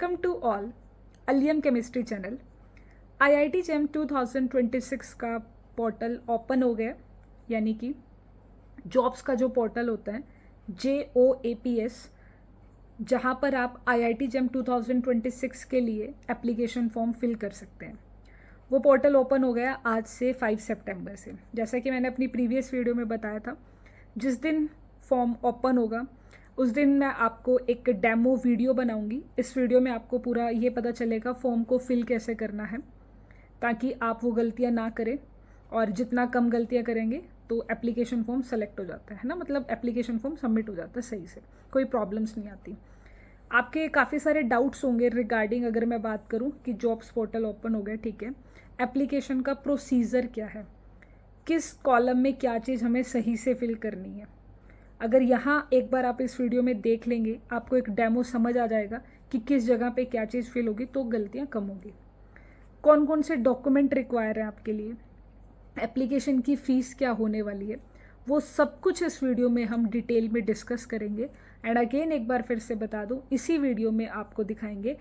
Welcome to all अलियम chemistry channel. IIT JAM 2026 का portal open हो गया, यानी कि जॉब्स का जो पोर्टल होता है JOAPS, जहाँ पर आप आईआईटी जेम 2026 के लिए एप्लीकेशन फॉर्म फिल कर सकते हैं। वो पोर्टल ओपन हो गया आज से 5 सितंबर से। जैसा कि मैंने अपनी प्रीवियस वीडियो में बताया था, जिस दिन फॉर्म ओपन होगा उस दिन मैं आपको एक डेमो वीडियो बनाऊंगी। इस वीडियो में आपको पूरा ये पता चलेगा फॉर्म को फिल कैसे करना है, ताकि आप वो गलतियां ना करें। और जितना कम गलतियां करेंगे तो एप्लीकेशन फॉर्म सेलेक्ट हो जाता है ना, मतलब एप्लीकेशन फॉर्म सबमिट हो जाता है सही से, कोई प्रॉब्लम्स नहीं आती। आपके काफ़ी सारे डाउट्स होंगे रिगार्डिंग, अगर मैं बात करूं कि जॉब्स पोर्टल ओपन हो गया, ठीक है, एप्लीकेशन का प्रोसीजर क्या है, किस कॉलम में क्या चीज़ हमें सही से फिल करनी है। अगर यहाँ एक बार आप इस वीडियो में देख लेंगे, आपको एक डेमो समझ आ जाएगा कि किस जगह पे क्या चीज़ फिल होगी, तो गलतियाँ कम होगी। कौन कौन से डॉक्यूमेंट रिक्वायर है आपके लिए, एप्लीकेशन की फ़ीस क्या होने वाली है, वो सब कुछ इस वीडियो में हम डिटेल में डिस्कस करेंगे। एंड अगेन एक बार फिर से बता दूं, इसी वीडियो में आपको दिखाएंगे,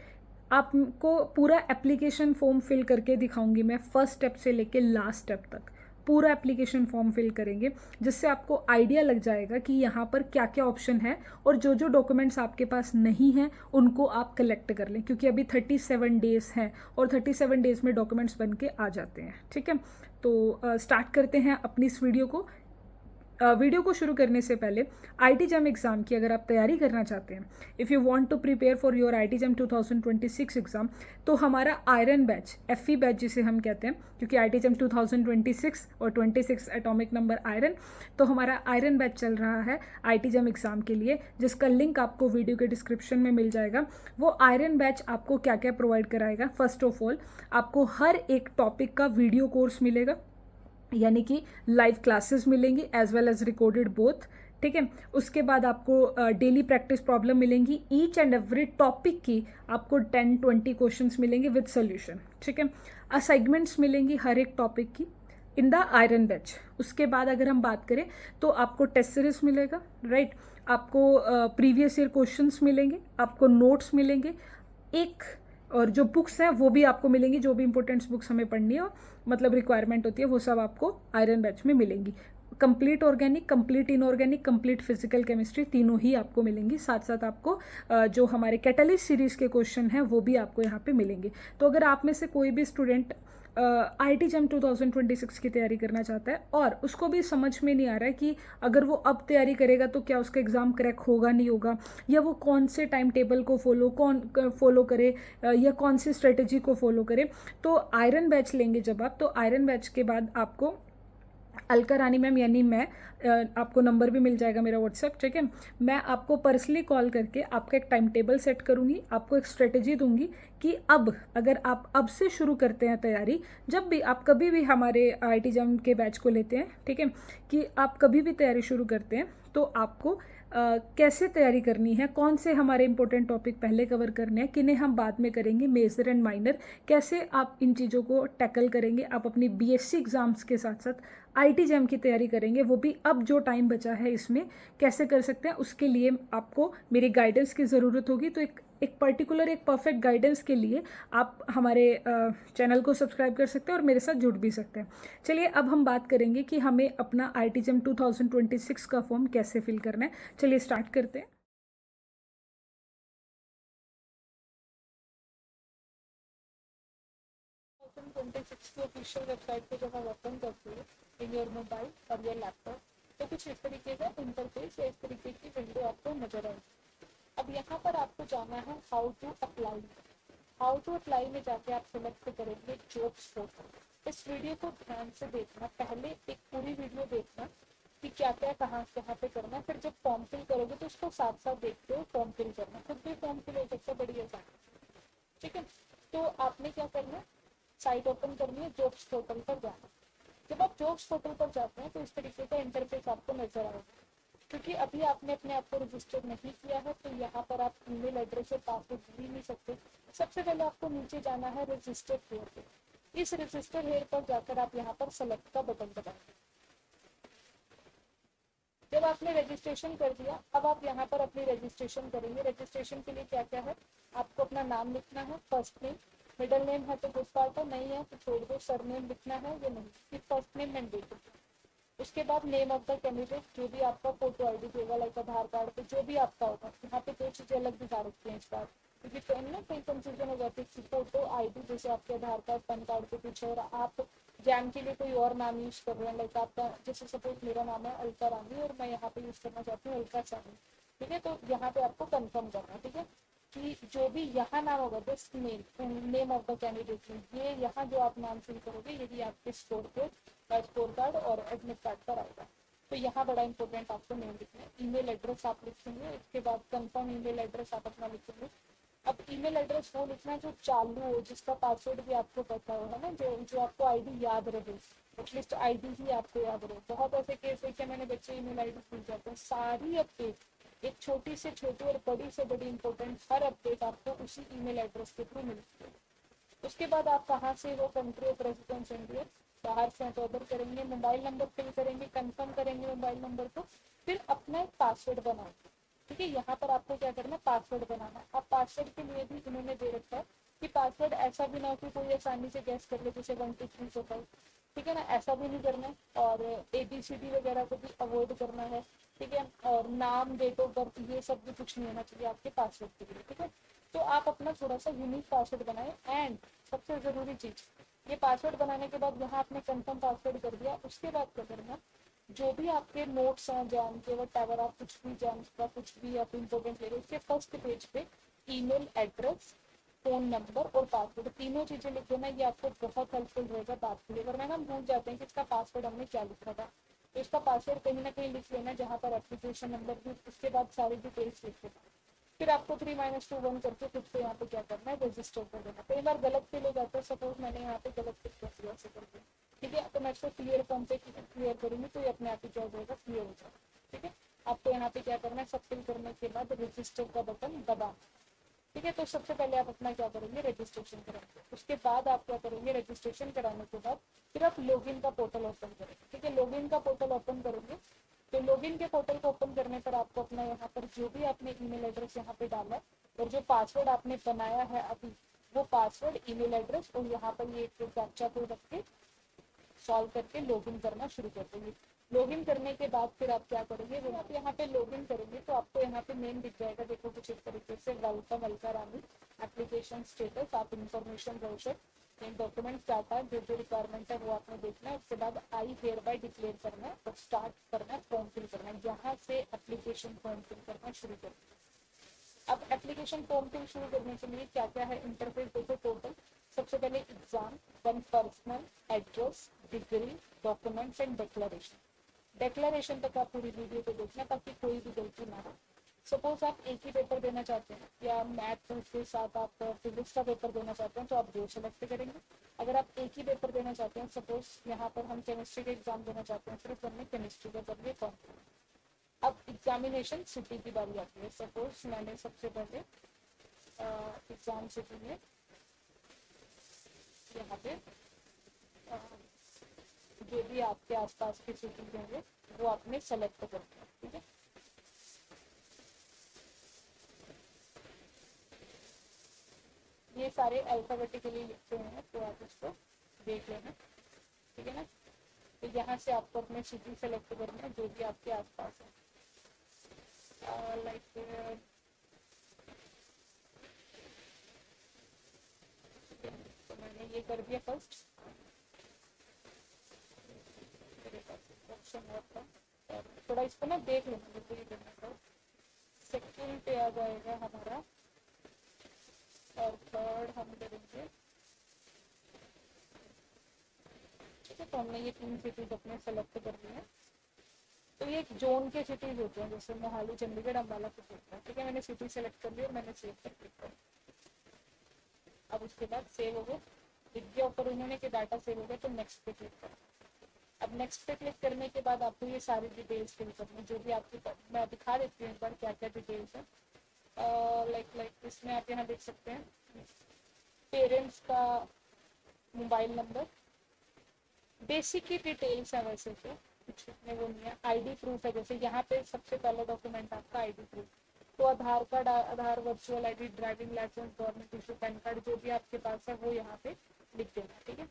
आपको पूरा एप्लीकेशन फॉर्म फिल करके दिखाऊंगी मैं, फर्स्ट स्टेप से लेके लास्ट स्टेप तक पूरा एप्लीकेशन फॉर्म फिल करेंगे, जिससे आपको आइडिया लग जाएगा कि यहाँ पर क्या क्या ऑप्शन है, और जो जो डॉक्यूमेंट्स आपके पास नहीं हैं उनको आप कलेक्ट कर लें, क्योंकि अभी 37 डेज हैं और 37 डेज में डॉक्यूमेंट्स बन के आ जाते हैं। ठीक है, तो स्टार्ट करते हैं अपनी इस वीडियो को। वीडियो को शुरू करने से पहले आईटी जेम एग्ज़ाम की अगर आप तैयारी करना चाहते हैं, if you want to prepare for your IIT JEE 2026 exam, तो हमारा आयरन बैच, FE बैच जिसे हम कहते हैं, क्योंकि आईटी जेम 2026 और 26 एटॉमिक नंबर आयरन, तो हमारा आयरन बैच चल रहा है आईटी जेम एग्ज़ाम के लिए, जिसका लिंक आपको वीडियो के डिस्क्रिप्शन में मिल जाएगा। वो आयरन बैच आपको क्या क्या प्रोवाइड कराएगा, फर्स्ट ऑफ ऑल आपको हर एक टॉपिक का वीडियो कोर्स मिलेगा, यानी कि लाइव क्लासेस मिलेंगी as well as recorded both. ठीक है, उसके बाद आपको डेली प्रैक्टिस प्रॉब्लम मिलेंगी, ईच एंड एवरी टॉपिक की आपको 10-20 क्वेश्चंस मिलेंगे विद सोल्यूशन। ठीक है, असाइनमेंट्स मिलेंगी हर एक टॉपिक की इन द आयरन बैच। उसके बाद अगर हम बात करें तो आपको टेस्ट सीरीज मिलेगा, राइट, आपको प्रीवियस ईयर क्वेश्चंस मिलेंगे, आपको नोट्स मिलेंगे, एक और जो बुक्स हैं वो भी आपको मिलेंगी, जो भी इंपॉर्टेंट्स बुक्स हमें पढ़नी हो, मतलब रिक्वायरमेंट होती है, वो सब आपको आयरन बैच में मिलेंगी। Complete organic, complete inorganic, complete physical chemistry, तीनों ही आपको मिलेंगी। साथ साथ आपको जो हमारे कैटलिस्ट सीरीज के क्वेश्चन हैं वो भी आपको यहाँ पे मिलेंगे। तो अगर आप में से कोई भी स्टूडेंट आईटी जेम 2026 की तैयारी करना चाहता है और उसको भी समझ में नहीं आ रहा है कि अगर वो अब तैयारी करेगा तो क्या उसका एग्ज़ाम क्रैक होगा नहीं होगा, या वो कौन से टाइम टेबल को फॉलो करे, या कौन सी स्ट्रेटेजी को फॉलो करे, तो आयरन बैच लेंगे जब आप, तो आयरन बैच के बाद आपको अलका रानी मैम यानी मैं, आपको नंबर भी मिल जाएगा मेरा व्हाट्सएप, ठीक है, मैं आपको पर्सनली कॉल करके आपका एक टाइम टेबल सेट करूँगी, आपको एक स्ट्रेटेजी दूंगी कि अब अगर आप अब से शुरू करते हैं तैयारी, जब भी आप कभी भी हमारे आईटी जेम के बैच को लेते हैं, ठीक है, कि आप कभी भी तैयारी शुरू करते हैं तो आपको कैसे तैयारी करनी है, कौन से हमारे इंपॉर्टेंट टॉपिक पहले कवर करने हैं, किन्हें हम बाद में करेंगे, मेजर एंड माइनर, कैसे आप इन चीज़ों को टैकल करेंगे, आप अपनी BSc एग्ज़ाम्स के साथ साथ आईटी जेम की तैयारी करेंगे, वो भी अब जो टाइम बचा है इसमें कैसे कर सकते हैं, उसके लिए आपको मेरी गाइडेंस की ज़रूरत होगी। तो एक पर्टिकुलर एक परफेक्ट गाइडेंस के लिए आप हमारे चैनल को सब्सक्राइब कर सकते हैं और मेरे साथ जुड़ भी सकते हैं। चलिए अब हम बात करेंगे कि हमें अपना आईटी जेम 2026 का फॉर्म कैसे फिल करना है। चलिए स्टार्ट करते हैं। की ऑफिशियल वेबसाइट पे जब आप ओपन करते हैं इन योर मोबाइल और योर लैपटॉप, तो कुछ इस तरीके का इंटरफेस या इस तरीके की विंडो आपको नजर आएगी। अब यहाँ पर आपको जाना है how to apply. How to apply में जाके आप सिलेक्ट करेंगे जॉब्स पोर्टल। इस वीडियो को ध्यान से देखना, पहले एक पूरी वीडियो देखना कि क्या क्या कहाँ पे करना है, फिर जब फॉर्म फिल करोगे तो उसको साथ साथ देखते हो फॉर्म फिल करना, खुद भी फॉर्म फिल हो सकता है, बड़ी आसान। ठीक है, तो आपने क्या करना है, साइट ओपन करनी है, जॉब्स पोर्टल पर जाना। जब आप जॉब्स पोर्टल पर जाते हैं तो इस तरीके का इंटरफेस आपको नजर आएगा। क्योंकि अभी आपने अपने आप को रजिस्टर नहीं किया है तो यहाँ पर आप ईमेल एड्रेस और पासवर्ड भी नहीं सकते। सबसे पहले आपको नीचे जाना है रजिस्टर हेयर पे। इस रजिस्टर हेयर पर जाकर आप यहाँ पर सेलेक्ट का बटन दबाएंगे। जब आपने रजिस्ट्रेशन कर दिया, अब आप यहाँ पर अपनी रजिस्ट्रेशन करेंगे। रजिस्ट्रेशन के लिए क्या क्या है, आपको अपना नाम लिखना है, फर्स्ट नेम, मिडिल नेम है तो गुड पार्ट है, नहीं है तो छोड़ दो, सरनेम लिखना है या नहीं, फिर फर्स्ट नेम मैंडेटरी। उसके बाद नेम ऑफ द कैंडिडेट, जो भी आपका फोटो आईडी होगा, लाइक आधार कार्ड पे जो भी आपका होगा, यहाँ पे दो चीजें अलग दिखा रखी हैं इस बार, क्योंकि कहीं ना कहीं कंफ्यूजन हो जाती है, फोटो आईडी जैसे आपके आधार कार्ड पैन कार्ड पे कुछ है और आप जैम के लिए कोई और नाम यूज कर रहे हैं, लाइक आपका जैसे सपोज मेरा नाम है अलका रानी और मैं यहाँ पे यूज करना चाहती हूँ अलका सानी, ठीक है, तो यहाँ पे आपको कंफर्म करना है, ठीक है, कि जो भी यहाँ नाम होगा this name of the candidate, ये यहाँ जो आप नाम फिल करोगे यही आपके स्कोर कार्ड और एडमिट कार्ड पर आएगा। तो यहाँ बड़ा इंपॉर्टेंट आपको नेम लिखना है, ईमेल एड्रेस आप लिखेंगे, इसके बाद कंफर्म ईमेल एड्रेस आप अपना लिखेंगे। अब ईमेल एड्रेस वो लिखना जो चालू हो, जिसका पासवर्ड भी आपको पता हो, है ना, जो आपको आईडी याद रहे, एटलीस्ट आईडी ही आपको याद रहे। बहुत ऐसे केस है कि मैंने बच्चे ईमेल आईडी भूल जाते हैं। सारी अपडेट, एक छोटी से छोटी और बड़ी से बड़ी इंपॉर्टेंट हर अपडेट आपको उसी ईमेल एड्रेस के थ्रू मिलती है। उसके बाद आप कहाँ से हो, कंट्री ऑफ रेजिडेंस इंडिया, बाहर से तो अदर करेंगे, मोबाइल नंबर फिल करेंगे, कंफर्म करेंगे मोबाइल नंबर को, फिर अपना एक पासवर्ड बनाएंगे, ठीक है। यहाँ पर आपको क्या करना है, पासवर्ड बनाना है। अब पासवर्ड के लिए भी इन्होंने दे रखा है कि पासवर्ड ऐसा भी ना हो कि कोई आसानी से गैस कर ले, जैसे 1 2 3 4 5, ठीक है ना, ऐसा भी नहीं करना है, और ABCD वगैरह को भी अवॉइड करना है, ठीक है, और नाम, डेट ऑफ बर्थ, ये सब भी कुछ नहीं होना चाहिए आपके पासवर्ड के लिए, ठीक है। तो आप अपना थोड़ा सा यूनिक पासवर्ड बनाए। एंड सबसे जरूरी चीज, ये पासवर्ड बनाने के बाद यहाँ आपने कंफर्म पासवर्ड कर दिया, उसके बाद क्या करना, जो भी आपके नोट्स हैं जैम के, वट एवर आप कुछ भी जैम का कुछ भी आप इम्पोर्टेंट ले रहे हो, उसके फर्स्ट पेज पे ईमेल एड्रेस, फोन नंबर और पासवर्ड, तीनों चीजें लिख देना। ये आपको बहुत हेल्पफुल रहेगा बात के लिए, वरना हम भूल जाते हैं कि इसका पासवर्ड हमने क्या लिखा था। तो इसका पासवर्ड कहीं ना कहीं लिख लेना, जहाँ पर एप्लीकेशन नंबर भी, उसके बाद सारी डिटेल्स लिख देना। फिर आपको 3-2-1 करके खुद से यहाँ पे क्या करना है, रजिस्टर कर देना। कई बार गलत फिल हो जाता है, सपोज मैंने यहाँ पे गलत फिल कर दिया ऐसे करके, ठीक है, तो मैं इसको क्लियर फॉर्म पे क्लियर करूंगी तो ये अपने आप ही क्या हो जाएगा, क्लियर हो जाएगा, ठीक है। आपको यहाँ पे क्या करना है, सब फिल करने के बाद रजिस्टर का बटन दबाना, ठीक है। तो सबसे पहले आप अपना क्या करेंगे, रजिस्ट्रेशन कराएंगे। उसके बाद आप क्या करेंगे, रजिस्ट्रेशन कराने के बाद फिर आप लॉगिन का पोर्टल ओपन करेंगे, ठीक है। लॉगिन का पोर्टल ओपन करेंगे तो लॉगिन के पोर्टल को ओपन करने पर आपको अपना यहाँ पर जो भी आपने ईमेल एड्रेस यहाँ पे डाला है और जो पासवर्ड आपने बनाया है अभी, वो पासवर्ड, ईमेल एड्रेस और यहाँ पर ये एक कैप्चा कोड रख के सॉल्व करके लॉगिन करना शुरू कर देंगे। लॉगिन करने के बाद फिर आप क्या करेंगे, वो आप यहाँ पे लॉगिन करेंगे तो आपको यहाँ पे नेम दिख जाएगा, देखो कुछ इस तरीके से, वेलकम अलका रानी, एप्लीकेशन स्टेटस, आप इन्फॉर्मेशन ब्राउजर, डॉक्यूमेंट्स डाटा, जो जो रिक्वायरमेंट है वो आपने देखना है। उसके बाद आई हेयर बाय डिक्लेयर करना है और स्टार्ट करना है, फॉर्म फिल करना है, यहाँ से एप्लीकेशन फॉर्म फिल करना शुरू करना है। अब एप्लीकेशन फॉर्म फिल शुरू करने के लिए क्या क्या है इंटरफेस देखो टोटल। सबसे पहले exam, then personal, address, degree, documents and declaration. Declaration तक आप पूरी वीडियो को देखना ताकि कोई भी गलती ना हो। सपोज आप एक ही पेपर देना चाहते हैं या मैथ के साथ आप फिजिक्स का पेपर देना चाहते हैं तो आप दो सेलेक्ट करेंगे। अगर आप एक ही पेपर देना चाहते हैं, सपोज यहाँ पर हम केमिस्ट्री का एग्जाम देना चाहते हैं, सिर्फ हमने केमिस्ट्री का करिए फॉर्म। अब एग्जामिनेशन सिटी की बारी आती है। सपोज मैंने सबसे पहले एग्जाम सिटी में यहाँ पे जो भी आपके आसपास की सिटी होंगे वो आपने सेलेक्ट करना है, ठीक है। ये सारे अल्फाबेटिकली लिखे हुए हैं तो आप इसको देख लेना, ठीक है ना। तो यहाँ से आपको अपने सिटी सेलेक्ट करना है जो भी आपके आसपास है, लाइक तो मैंने ये कर दिया फर्स्ट, ऑप्शन और था, थोड़ा इसको ना देख लेना बिल्कुल ये करने का। सेकेंड पे आ जाएगा हमारा और थर्ड हम करेंगे, ठीक है। तो हमने ये 3 सिटीज अपने सेलेक्ट कर लिए हैं। तो ये एक जोन के सिटीज होते हैं, जैसे मोहाली, चंडीगढ़, अम्बाला कुछ होता है, ठीक है। मैंने सिटी सेलेक्ट कर ली और मैंने सेव कर दिया। अब उसके बाद सेव हो गए, दिख गया ऊपर उन्होंने के डाटा सेव हो गया, तो नेक्स्ट पे क्लिक करें। अब नेक्स्ट पे क्लिक करने के बाद आपको ये सारी डिटेल्स फिल करनी, जो भी आपकी, मैं दिखा देती हूँ एक बार क्या क्या डिटेल्स है। लाइक इसमें आप यहाँ देख सकते हैं पेरेंट्स का मोबाइल नंबर, बेसिक ही डिटेल्स है, वैसे तो कुछ इतने वो नहीं है। आईडी प्रूफ है, जैसे यहाँ पे सबसे पहला डॉक्यूमेंट आपका आईडी प्रूफ, तो Aadhaar card, Aadhaar virtual ID, driving licence, government issue PAN card जो भी आपके पास है वो यहाँ पे लिख देना, ठीक है।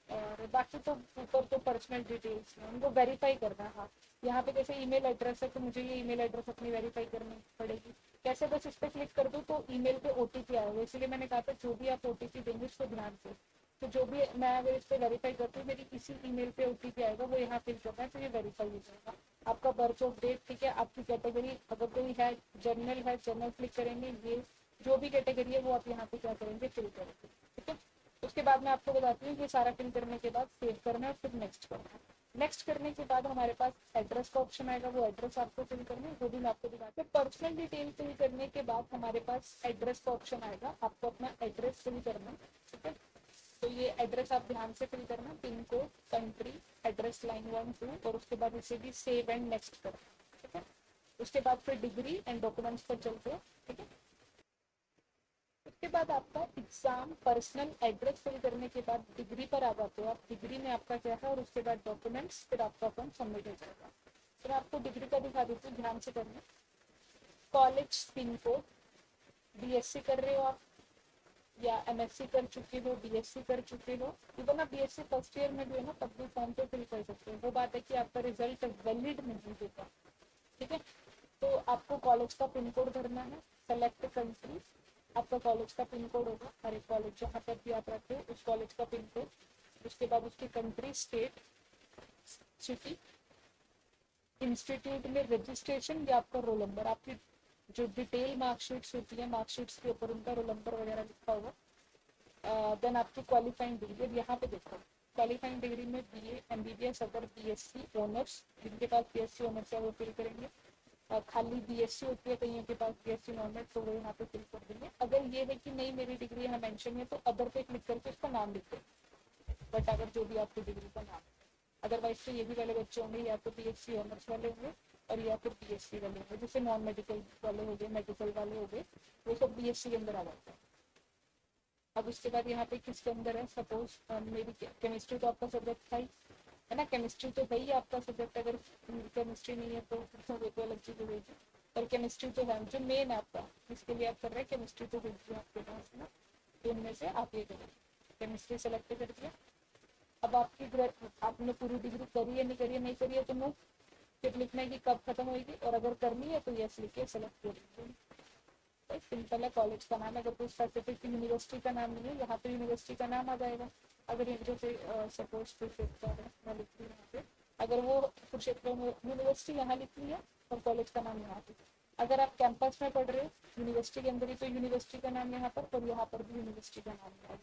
और बाकी तो ऊपर तो पर्सनल डिटेल्स है उनको वेरीफाई करना है। हाँ, यहाँ पे जैसे ईमेल एड्रेस है तो मुझे ये ईमेल एड्रेस अपनी वेरीफाई करनी पड़ेगी। कैसे, बस इस पर क्लिक कर दो तो ईमेल पे ओटीपी आएगा, इसलिए मैंने कहा था जो भी आप ओटीपी देंगे उसको ध्यान से। तो जो भी मैं अगर इस पर वेरीफाई करती हूँ मेरी किसी ईमेल पे ओटीपी आएगा वो यहाँ फिल करना है तो ये वेरीफाई हो जाएगा। आपका बर्थ ऑफ डेट, ठीक है, आपकी कैटेगरी अगर कोई है जनरल है, जनरल क्लिक करेंगे, ये जो भी कैटेगरी है वो आप यहाँ पे क्या करेंगे, फिल करेंगे, ठीक है। उसके बाद मैं आपको बताती हूँ कि सारा फिल करने के बाद सेव करना है और फिर नेक्स्ट करना है। नेक्स्ट करने के बाद हमारे पास एड्रेस का ऑप्शन आएगा, वो एड्रेस आपको फिल करना है, वो भी मैं आपको दिखाती हूँ। पर्सनल डिटेल फिल करने के बाद हमारे पास एड्रेस का ऑप्शन आएगा, आपको अपना एड्रेस फिल करना है, ठीक है। तो ये एड्रेस आप ध्यान से फिल करना, pin code, country, address, line 1 2 और उसके बाद इसे भी सेव एंड नेक्स्ट करना, ठीक है। उसके बाद फिर डिग्री एंड डॉक्यूमेंट्स पर चलते हैं, ठीक है। उसके बाद आपका एग्जाम, पर्सनल एड्रेस फिल करने के बाद डिग्री पर आ जाते हो आप, डिग्री में आपका क्या है और उसके बाद डॉक्यूमेंट्स, फिर आपका फॉर्म सबमिट हो जाएगा। फिर आपको डिग्री का दिखा देती हूँ, ध्यान से करना। कॉलेज पिन कोड, बीएससी कर रहे हो आप या एमएससी कर चुके हो, बीएससी कर चुके हो, इवन आप बीएससी फर्स्ट ईयर में भी है ना तब भी फॉर्म पे फिल कर सकते हो। वो बात है कि आपका रिजल्ट वैलिड नहीं होगा, ठीक है। तो आपको कॉलेज का पिन कोड भरना है, सेलेक्ट कंट्री, आपका कॉलेज का पिन कोड होगा, हर एक कॉलेज जहाँ पर भी आप रहते हो उस कॉलेज का पिन कोड, उसके बाद उसकी कंट्री, स्टेट, सिटी, इंस्टीट्यूट में रजिस्ट्रेशन या आपका रोल नंबर, आपकी जो डिटेल मार्कशीट्स होती है मार्कशीट्स के ऊपर उनका रोल नंबर वगैरह लिखा होगा। देन आपकी क्वालिफाइंग डिग्री, यहाँ पे देखो क्वालिफाइंग डिग्री में बीए, एमबीबीएस, अगर बीएससी ऑनर्स, जिनके पास बीएससी ऑनर्स है वो फिल करेंगे। खाली बीएससी होती है कईयों के पास बीएससी नॉर्मल, तो वो यहाँ पे फिल कर देंगे। अगर ये है कि नहीं मेरी डिग्री यहाँ मेंशन है तो अदर पे क्लिक करके उसका नाम लिख देंगे, बट अगर जो भी आपकी डिग्री का नाम, अदरवाइज तो ये भी वाले बच्चे होंगे या तो बीएससी ऑनर्स वाले होंगे और या फिर बीएससी वाले होंगे, जैसे नॉन मेडिकल वाले हो गए, मेडिकल वाले हो गए, वो सब बीएससी के अंदर आ जाता है। अब उसके बाद यहाँ पे किसके अंदर है, सपोज मेरी केमिस्ट्री तो आपका सब्जेक्ट था ही, है ना, केमिस्ट्री तो है ही आपका सब्जेक्ट, अगर केमिस्ट्री नहीं है तो वो तो अलग चीज हो गई। पर केमिस्ट्री तो है जो मेन है आपका, इसके लिए आप कर रहे हैं केमिस्ट्री, तो होगी आपके पास ना, तो उनमें से आप ये करें, केमिस्ट्री सेलेक्ट कर दिया। अब आपकी आपने पूरी डिग्री करी है, नहीं करी है, नहीं करी है तो नो, फिर लिखना है कि कब खत्म होगी, और अगर करनी है तो यस लिख के सेलेक्ट कर दीजिए। सिंपल है। कॉलेज का नाम, अगर कोई स्पेसिफिक यूनिवर्सिटी का नाम नहीं है, यहाँ पे यूनिवर्सिटी का नाम आ जाएगा। अगर जैसे सपोज कुरुक्षेत्र है, मैं लिख रही हूँ यहाँ पे, अगर वो कुरुक्षेत्र यूनिवर्सिटी यहाँ लिख ली है और कॉलेज का नाम यहाँ पे। अगर आप कैंपस में पढ़ रहे हो यूनिवर्सिटी के अंदर ही, तो यूनिवर्सिटी का नाम यहाँ पर, और यहाँ पर भी यूनिवर्सिटी का नाम है।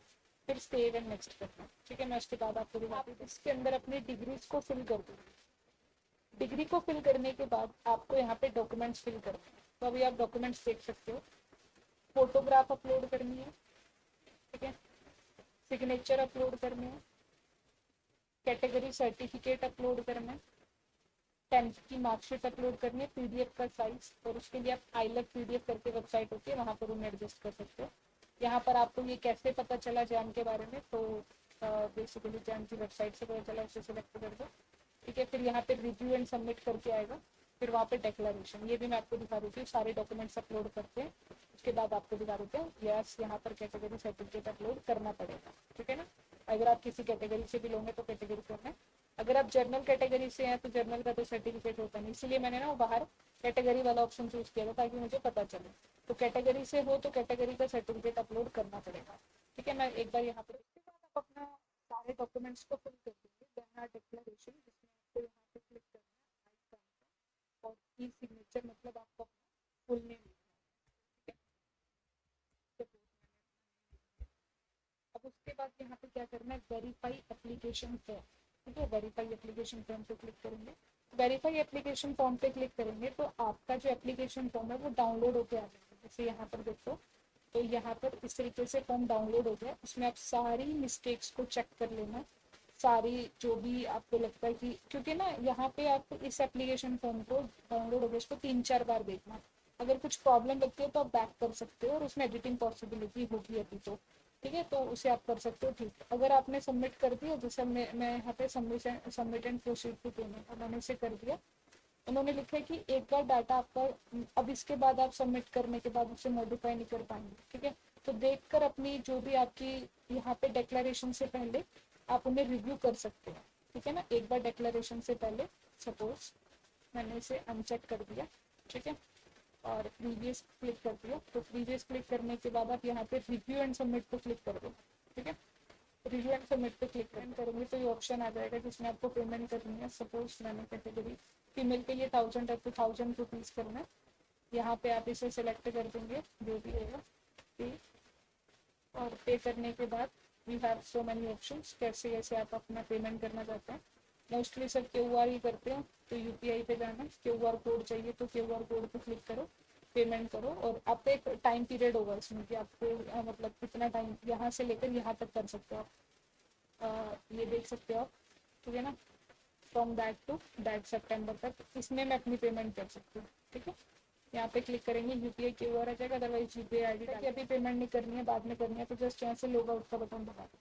फिर सेव एंड नेक्स्ट करना, ठीक है। मैं उसके बाद आपको दिखाती हूँ, इसके अंदर अपनी डिग्रीज को फिल कर दूँगी। डिग्री को फिल करने के बाद आपको यहाँ पे डॉक्यूमेंट्स फिल करने हैं, तो अभी आप डॉक्यूमेंट्स देख सकते हो। फोटोग्राफ अपलोड करनी है, ठीक है, सिग्नेचर अपलोड करने हैं, कैटेगरी सर्टिफिकेट अपलोड करना है, 10th की मार्कशीट अपलोड करनी है, पीडीएफ का साइज, और उसके लिए आप आईलेट पीडीएफ करके वेबसाइट होती है वहाँ पर उन्हें एडजस्ट कर सकते हो। यहाँ पर आपको ये कैसे पता चला जैम के बारे में, तो बेसिकली जैम की वेबसाइट से पता चला, उसे सिलेक्ट कर दो, ठीक है। फिर यहाँ पे रिव्यू एंड सबमिट करके आएगा, फिर वहाँ पे डिक्लेरेशन, ये भी मैं आपको दिखा देती हूँ, सारे डॉक्यूमेंट्स अपलोड करते हैं, उसके बाद आपको दिखा देते हैं यस यहाँ पर कैटेगरी सर्टिफिकेट अपलोड करना पड़ेगा, ठीक है ना। अगर आप किसी कैटेगरी से बिलोंग है तो कैटेगरी करना है, अगर आप जर्नल कैटेगरी से हैं तो जर्नल का तो सर्टिफिकेट होता नहीं, इसलिए मैंने ना बाहर कैटेगरी वाला ऑप्शन चूज किया था ताकि मुझे पता चले। तो कैटेगरी से हो तो कैटेगरी का सर्टिफिकेट अपलोड करना पड़ेगा, ठीक है। मैं एक बार यहाँ पर उसके बाद आप अपना सारे डॉक्यूमेंट्स को फिल कर देंगे, देन डिक्लेरेशन, जिसमें आपको यहाँ पे क्लिक करना है और ई सिग्नेचर, मतलब आपको फुल नेम लिखना है। अब उसके बाद यहाँ पे क्या करना है, वेरीफाई एप्लीकेशन फॉर्म, ठीक है। वेरीफाई एप्लीकेशन फॉर्म पे क्लिक करेंगे, वेरीफाई एप्लीकेशन फॉर्म पे क्लिक करेंगे तो आपका जो एप्लीकेशन फॉर्म है वो डाउनलोड होकर आ जाएगा। जैसे यहाँ पर देखो, तो यहाँ पर इस तरीके से फॉर्म डाउनलोड हो गया, उसमें आप सारी मिस्टेक्स को चेक कर लेना, सारी जो भी आपको लगता है कि, क्योंकि ना यहाँ पे आप इस एप्लीकेशन फॉर्म को डाउनलोड हो गया इसको 3-4 बार देखना, अगर कुछ प्रॉब्लम लगती है तो आप बैक कर सकते हो, और उसमें एडिटिंग पॉसिबिलिटी होगी अभी तो, ठीक है, तो उसे आप कर सकते हो, ठीक। अगर आपने सबमिट कर दिया, जैसे मैं यहाँ पे submit and proceed to payment, मैंने इसे कर दिया, तो उन्होंने लिखा है कि एक बार डाटा आपका, अब इसके बाद आप सबमिट करने के बाद उसे मॉडिफाई नहीं कर पाएंगे, ठीक है। तो देखकर अपनी जो भी आपकी यहाँ पे डिक्लेरेशन से पहले आप उन्हें रिव्यू कर सकते हैं, ठीक है ना। एक बार डिक्लेरेशन से पहले सपोज मैंने इसे अनचेक कर दिया, ठीक है, और प्रीवियस क्लिक कर दिया, तो प्रीवियस क्लिक करने के बाद आप यहाँ पे रिव्यू एंड सबमिट पे क्लिक कर दो, ठीक है। रिव्यू एंड सबमिट पे क्लिक करेंगे तो ये ऑप्शन आ जाएगा जिसमें आपको पेमेंट करनी है। सपोज मैंने कैटेगरी फीमेल के लिए 1000 है तो 1000 रुपीज़ करना है। यहाँ पे आप इसे सिलेक्ट कर देंगे जो भी होगा पे, और पे करने के बाद we have so many options, कैसे कैसे आप अपना पेमेंट करना चाहते हैं। मोस्टली सब क्यूआर ही करते हैं, तो यूपीआई पे जाना, क्यूआर कोड चाहिए तो क्यूआर कोड पे क्लिक करो, पेमेंट करो। और आप एक टाइम पीरियड होगा इसमें कि आपको मतलब कितना टाइम यहाँ से लेकर यहाँ तक कर सकते हो आप, ये देख सकते हो आप, ठीक है ना, फ्रॉम दैट टू दैट सितंबर तक इसमें मैं अपनी पेमेंट कर सकती हूँ, ठीक है। यहाँ पे क्लिक करेंगे, यूपीआई क्यूआर आ जाएगा, अदरवाइज यूपीआई आईडी कि अभी पेमेंट नहीं करनी है, बाद में करनी है, तो जस्ट यहाँ से लॉग आउट का बटन दबा दो।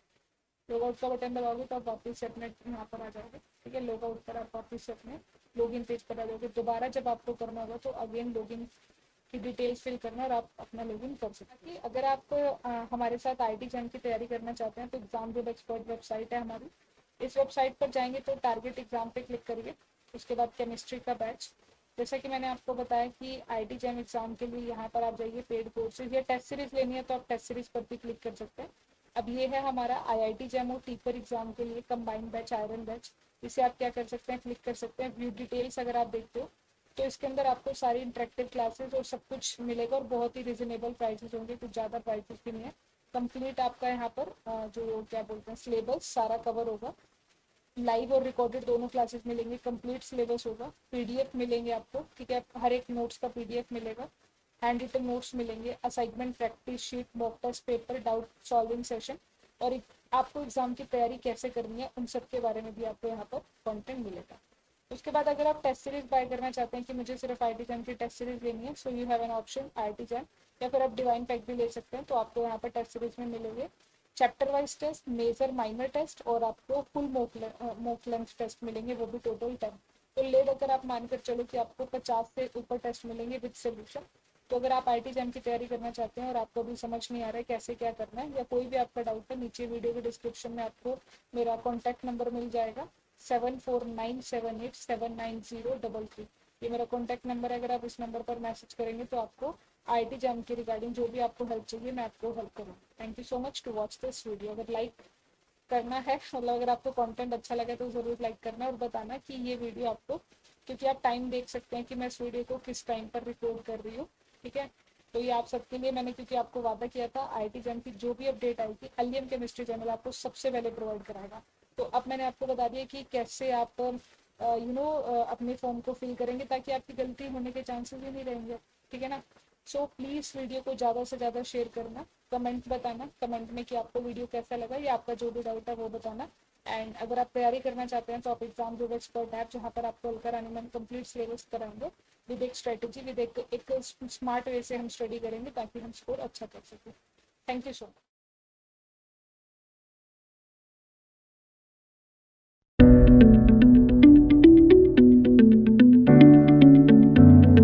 लॉग आउट का बटन दबाओगे तो आप वापस से अपने यहाँ पर आ जाओगे, ठीक है। लॉग आउट पर आप वापस से अपने लॉगिन पेज पर आ जाओगे। दोबारा जब आपको करना होगा तो अगेन लॉगिन की डिटेल्स फिल करना और आप अपना लॉगिन कर सकते हैं। अगर आप हमारे साथ आईटी जैम की तैयारी करना चाहते हैं तो एग्जाम वेब एक्सपर्ट वेबसाइट है हमारी, इस वेबसाइट पर जाएंगे तो टारगेट एग्जाम पे क्लिक करिए, उसके बाद केमिस्ट्री का बैच। जैसा कि मैंने आपको बताया कि आईटी जैम एग्जाम के लिए यहाँ पर आप जाइए, पेड कोर्सेज या टेस्ट सीरीज लेनी है तो आप टेस्ट सीरीज पर भी क्लिक कर सकते हैं। अब ये है हमारा आईआईटी जैम और टीपर एग्जाम के लिए कंबाइंड बैच, आयरन बैच। इसे आप क्या कर सकते हैं, क्लिक कर सकते हैं। व्यू डिटेल्स अगर आप देखते हो तो इसके अंदर आपको सारी इंटरेक्टिव क्लासेस और सब कुछ मिलेगा और बहुत ही रिजनेबल प्राइसेस होंगे, कुछ ज़्यादा प्राइसेस भी नहीं है। कंप्लीट आपका यहाँ पर जो क्या बोलते हैं सिलेबस सारा कवर होगा, लाइव और रिकॉर्डेड दोनों क्लासेस मिलेंगे, कंप्लीट सिलेबस होगा, पीडीएफ मिलेंगे आपको, ठीक है, हर एक नोट्स का पीडीएफ मिलेगा, हैंड रिटन नोट्स मिलेंगे, assignment, practice sheet, mock test paper, doubt solving session, और आपको एग्जाम की तैयारी कैसे करनी है उन सब के बारे में भी आपको यहाँ पर कंटेंट मिलेगा। उसके बाद अगर आप टेस्ट सीरीज बाय करना चाहते हैं कि मुझे सिर्फ आईटी जैम की टेस्ट सीरीज लेनी है, so you have an option IT jam, या फिर आप डिवाइन पैक भी ले सकते हैं, तो आपको यहाँ पर टेस्ट सीरीज में मिलेंगे chapter wise test, major minor test, और आपको फुल मॉक लेंथ टेस्ट मिलेंगे, वो भी टोटल 10। तो लेट अगर आप मानकर चलो कि आपको 50 से ऊपर टेस्ट मिलेंगे विद सोल्यूशन। तो अगर आप आईटी जैम की तैयारी करना चाहते हैं और आपको भी समझ नहीं आ रहा है कैसे क्या करना है या कोई भी आपका डाउट है, नीचे वीडियो के डिस्क्रिप्शन में आपको मेरा कॉन्टैक्ट नंबर मिल जाएगा 7497879033। ये मेरा कॉन्टैक्ट नंबर है, अगर आप इस नंबर पर मैसेज करेंगे तो आपको आईटी जैम के रिगार्डिंग जो भी आपको हेल्प चाहिए मैं आपको हेल्प करूँगी। Thank you so much to watch this video. अगर लाइक करना है, मतलब अगर आपको कंटेंट अच्छा लगे तो ज़रूर लाइक करना और बताना कि ये वीडियो आपको, क्योंकि आप टाइम देख सकते हैं कि मैं इस वीडियो को किस टाइम पर रिकॉर्ड कर रही हूँ, ठीक है। तो ये आप सबके लिए मैंने, क्योंकि आपको वादा किया था आईटी जैम की जो भी अपडेट आएगी एलियम केमिस्ट्री चैनल आपको सबसे पहले प्रोवाइड कराएगा। तो अब मैंने आपको बता दिया कि कैसे आप अपने फॉर्म को फिल करेंगे ताकि आपकी गलती होने के चांसेस ही नहीं रहेंगे, ठीक है ना। सो प्लीज़ वीडियो को ज़्यादा से ज़्यादा शेयर करना, कमेंट बताना कमेंट में कि आपको वीडियो कैसा लगा या आपका जो भी डाउट है वो बताना। एंड अगर आप तैयारी करना चाहते हैं तो आप एग्जाम जो एक्सपर्ट ऐप, जहाँ पर आपको हल्का आने में कंप्लीट सिलेबस कराएंगे विद एक स्ट्रेटेजी, विद एक स्मार्ट वे से हम स्टडी करेंगे ताकि हम स्कोर अच्छा कर सकें। Thank you so much.